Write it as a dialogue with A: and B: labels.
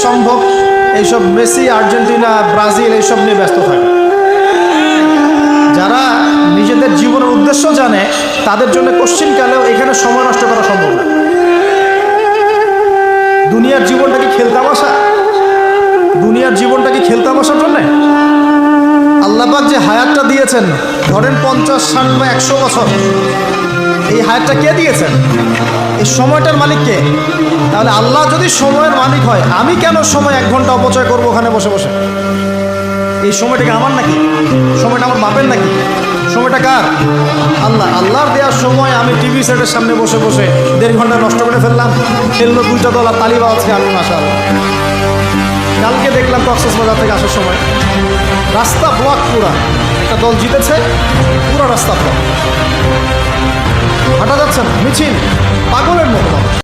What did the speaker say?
A: সম্ভব এইসব Messi, Argentina, Brazil এইসব নিয়ে ব্যস্ত থাকে। যারা নিজেদের জীবনের উদ্দেশ্য জানে তাদের জন্য কোশ্চিনকালেও এখানে সময় নষ্ট করা সম্ভব না। দুনিয়ার জীবনটা কি খেলতামাশা? দুনিয়ার জীবনটা কি খেলতামাশার জন্যে? আল্লাহ পাক যে হায়াতটা দিয়েছেন, ধরেন 50, 60 বা 100 বছর, এই হায়াতটা কে দিয়েছেন? এই সময়টার মালিক কে? তাহলে আল্লাহ যদি সময়ের মালিক হয়, আমি কেন সময় 1 ঘন্টা অপচয় করবো ওখানে বসে বসে? এই সময়টাকে আমার নাকি? সময়টা আমার বাপের নাকি? সময়টা কার? আল্লাহ। আল্লাহর দেওয়ার সময় আমি টিভি সেটের সামনে বসে বসে 1.5 ঘন্টা নষ্ট করে ফেললাম। খেললো 2টা দল আর তালিবা আছে, আমি মাশাআল্লাহ। কালকে দেখলাম কক্সবাজার থেকে আসার সময় রাস্তা ব্লক, পুরা একটা দল জিতেছে, পুরো রাস্তা ব্লক, হাঁটা যাচ্ছে না, মিছিল